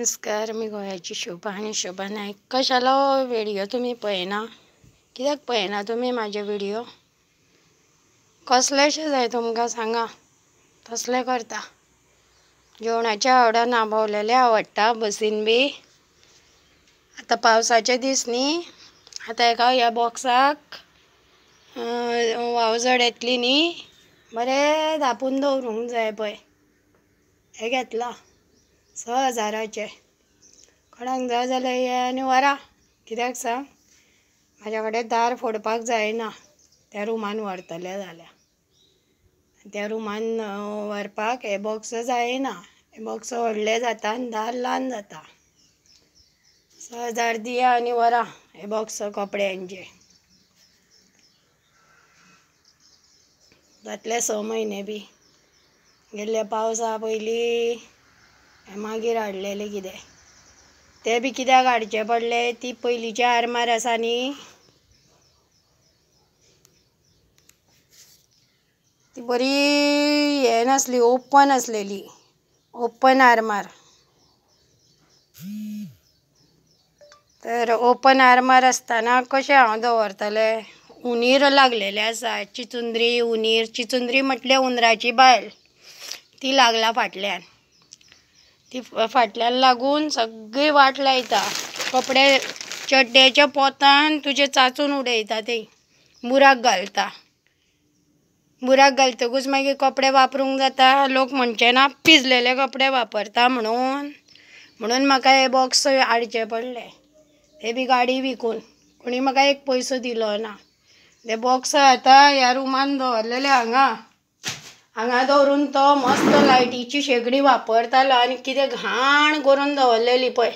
नमस्कार, मी गोव्याची शोभा आणि शोभा नायक. कशाला व्हिडिओ तुम्ही पळयना? कित्याक पळयना तुम्ही माझे व्हिडिओ? कसलेशे जाय तुमकां सांगा, तसले करता. जेवणाच्या आवडा नाभावलेले आवडटा बसीन बी. आता पावसाचे दीस न्ही, आता एका ह्या बॉक्साक वावजड येतली न्ही, बरें धापून दवरूंक जाय पळय. हे घेतला 6,000चे. कोणाक जाय जाल्यार ये आनी व्हरा. कित्याक सांग, म्हाज्या कडेन दार फोडपाक जायना. त्या रुमान व्हरतले जाल्यार त्या रुमान व्हरपाक हे बॉक्स जायना. हे बॉक्स व्हडले जाता आनी दार ल्हान जाता. 6,000 दिया आनी व्हरा हे बॉक्स कपड्यांचे. जातले 6 म्हयने बी. गेल्ले पावसा पयलीं मागीर हाडलेले कितें ते बी कित्याक हाडचे पडले. ती पयलींची आरमार आसा न्ही, ती बरी हे नासली, ओपन आसलेली. ओपन आरमार. तर ओपन आरमार आसतना कशें हांव दवरतलें? उंदीर लागलेले आसा. चिचुंद्री उंदीर. चिचुंद्री म्हटल्यार हुंदराची बायल. ती लागला फाटल्यान. ती फाटल्यान लागून सगळी वाट लायता. कपडे चड्डेच्या पोतान तुजे चाचून उडयता. ती बुराक घालता. बुराक घालतकूच मागीर कपडे वापरूंक जाता. लोक म्हणचे ना पिजलेले कपडे वापरता म्हणून म्हाका हे बॉक्स हाडचे पडले. ते बी गाडी विकून. कोणी म्हाका एक पयसो दिलो ना. ते बॉक्स आतां ह्या रुमान दवरलेले हांगा दवरून तो मस्त लायटीची शेगडी वापरतालो आनी कितें घाण करून दवरलेली पळय.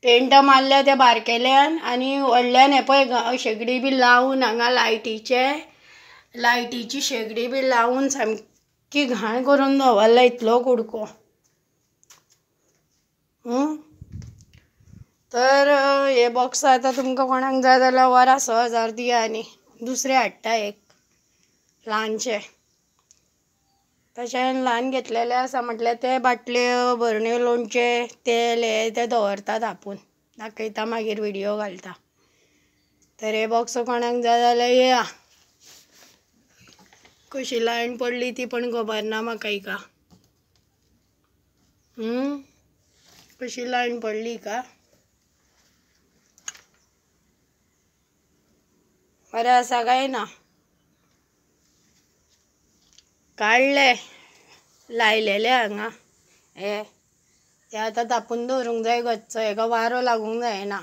पेंट मारल्या त्या बारकेल्यान आनी व्हडल्यान हे पळय शेगडी बी लावून हांगा लायटीची शेगडी बी लावून सामकी घाण करून दवरला इतलो कुडको. तर हे बॉक्स आतां तुमकां कोणाक जाय जाल्यार व्हरा. 6,000 दिया आनी दुसरे हाडटा एक ल्हानशे. तशें ल्हान घेतलेले आसा म्हटल्यार ते बाटल्यो भरण्यो लोणचें तेल हे ते दवरता धापून. दाखयता मागीर व्हिडिओ घालता. तर हे बॉक्स कोणाक जाय जाल्यार येया. कशी लायन पडली ती पण खबर ना म्हाका हिका. कशी लायन पडली का? बरें आसा काय ना? काडले लायलेले हांगा हे आतां धापून दवरूंक जाय गच्च. हेका वारो लागूंक जायना.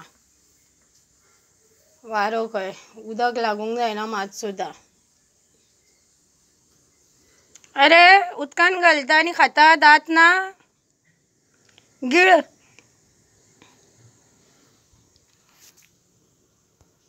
वारो खंय उदक लागूंक जायना मात सुद्दां. अरे उदकान घालता आनी खाता. दांत ना गिळ.